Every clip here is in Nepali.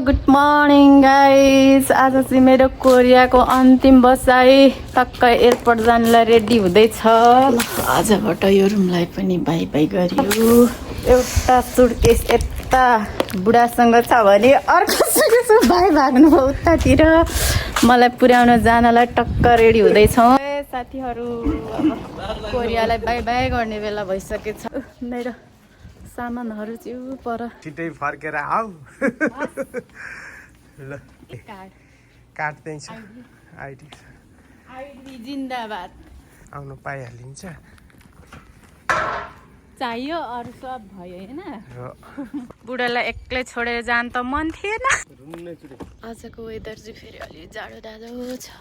Good morning guys. आज चाहिँ मेरो कोरियाको अन्तिम बसाइ टक्क एयरपोर्ट जानलाई रेडी हुँदैछ। आजबाट यो रुमलाई पनि बाई बाई गरियो। एउटा सुटकेस यता बुढासँग छ भने अर्को सुटकेस भाइ भाग्नुभयो उतातिर। मलाई पुर्याउन जानलाई टक्क रेडी हुँदैछौँ साथीहरू। अब कोरियालाई बाई बाई गर्ने बेला भइसकेछ। मेरो सामानहरू चाहिँ पर छिटै फर्केर आऊ। ल काट्दैछ आइडी जिन्दाबाद। आउनु पाइहालिन्छ। चाहियो अरू सब भयो होइन। बुढालाई एक्लै छोडेर जान त मन थिएन। आजको वेदर चाहिँ फेरि अलि जाडो जाडो छ।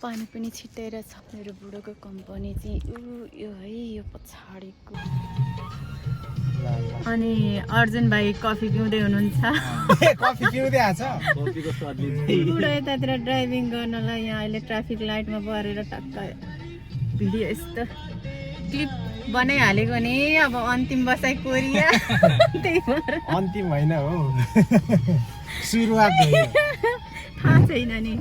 पानी पनि छिटेर छ। मेरो बुढोको कम्पनी चाहिँ यो है यो पछाडिको। अनि अर्जुन भाइ कफी पिउँदै हुनुहुन्छ। कफी पिउँदै आछ। बुढो यतातिर ड्राइभिङ गर्नलाई यहाँ अहिले ट्राफिक लाइटमा परेर टक्क भिडियो यस्तो क्लिप बनाइहालेको नि। अब अन्तिम बसाइ कोरिया। त्यही भएर अन्तिम होइन हो, सुरुवात हो। थाहा छैन नि।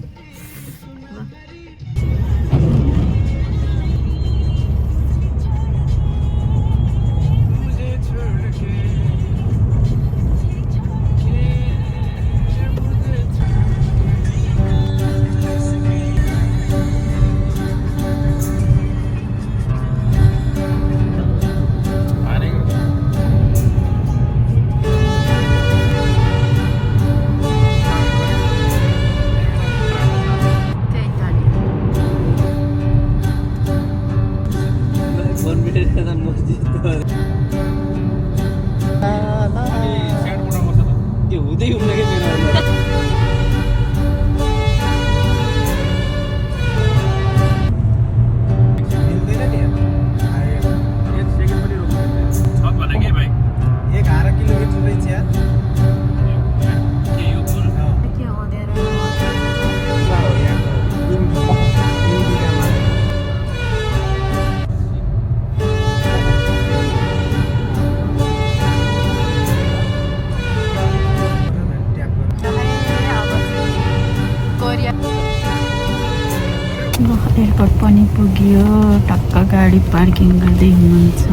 एयरपोर्ट पनि पुग्यो। टक्क गाडी पार्किङ गर्दै हुनुहुन्छ।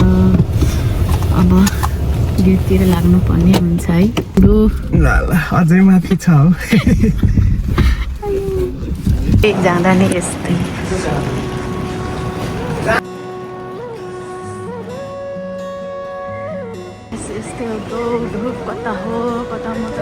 अब गेटतिर लाग्नुपर्ने हुन्छ है। अझै माथि छ हौ। जाँदा नै यस्तै। यस्तै हो दौड कता हो कता म त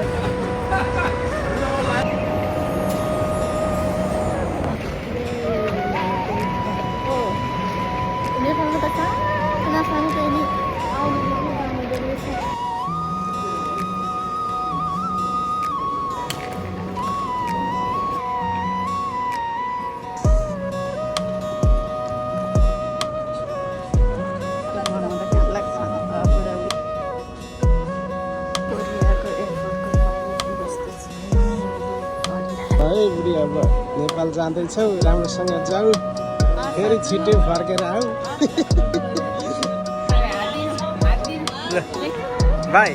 अब नेपाल जाँदैछौ, राम्रोसँग जाऊ, फेरि छिटै फर्केर आऊ। बाई।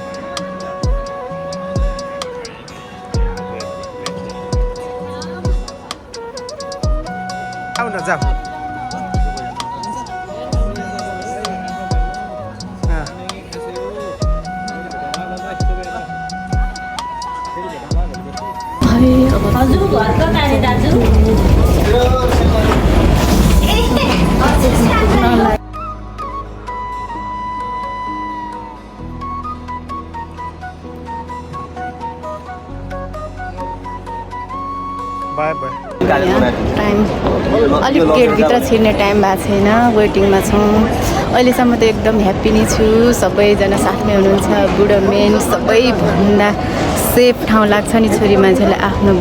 आऊ न जाऊ। हजुर घरको नानी दाजु बाई बाई। टाइम अलिक गेटभित्र छिर्ने टाइम भएको छैन। वेटिङमा छौँ। अहिलेसम्म त एकदम ह्याप्पी नै छु। सबैजना साथमै हुनुहुन्छ। बुढो मेन सबैभन्दा सेफ ठाउँ लाग्छ नि छोरी मान्छेलाई आफ्नो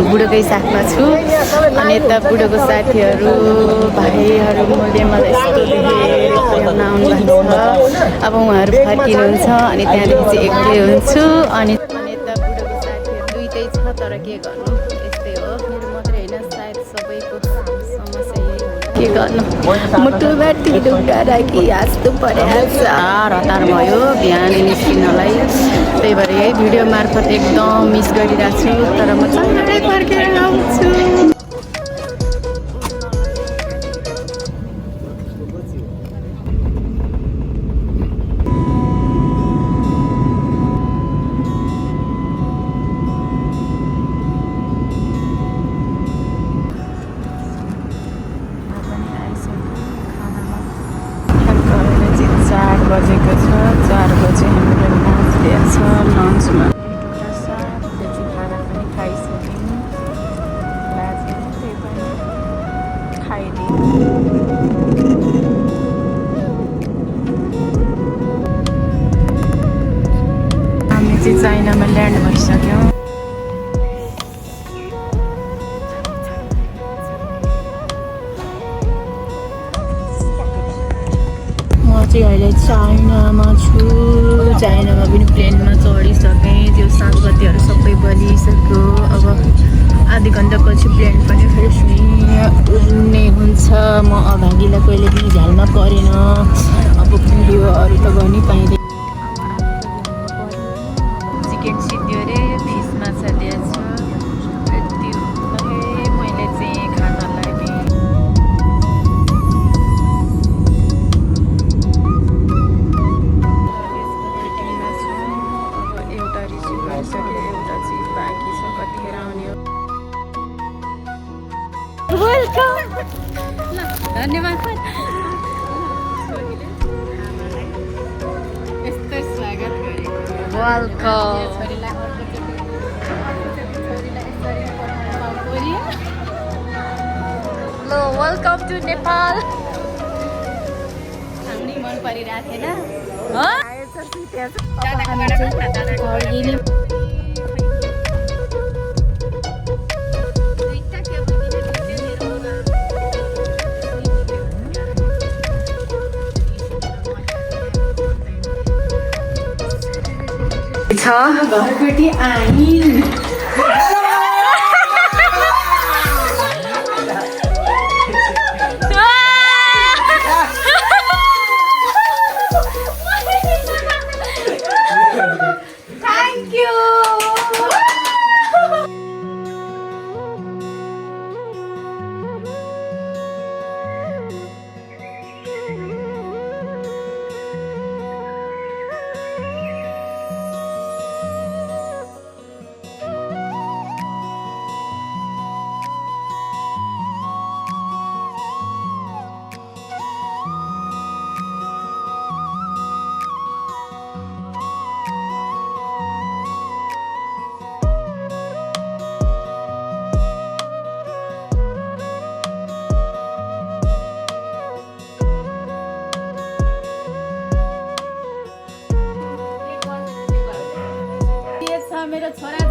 बुढोकै साथमा छु। अनि यता बुढोको साथीहरू भाइहरू मैले मलाई यस्तो पुर्याउन आउनुभएको छ। अब उहाँहरू फर्किनुहुन्छ अनि त्यहाँदेखि चाहिँ एक्लै हुन्छु। अनि यता बुढोको साथीहरू दुइटै छ। तर के गर्नु यस्तै हो। मेरो मात्रै होइन सायद सबैको समस्या यही होला। के गर्नु मुटुमाथि ढुङ्गा राखी हाँस्नु परेछ हतार भयो बिहान निस्किनलाई त्यही भएर यही भिडियो मार्फत एकदम मिस गरिरहेको छु तर म चाँडै फर्केर आउँछु बजेको छ 4 बजे हाम्रो लन्च दिएछ लन्चमा त्यसपछि खाना पनि खाइसक्यौँ बाजे त्यही पनि खाइदिउँ हामी चाहिँ चाइनामा ल्यान्ड भइसक्यौँ अहिले चाइनामा छु चाइनामा पनि प्लेनमा चढिसकेँ त्यो सागबत्तीहरू सबै बलिसक्यो अब आधी घन्टापछि प्लेन पनि फेरि उड्ने हुन्छ म अभागीलाई कहिले पनि झ्यालमा परेन अब भिडियोहरू त गर्नै पाइँदैन चिकन सिद्धियो अरे फिस माछा दिएछ यति मैले चाहिँ खानालाई धन्यवाद यस्तो स्वागत गरेको वेलकम टु नेपाल हामी मन परिरहेको थिएन घरपट्टि आइन् थ्याङ्क यू मेरो छोरा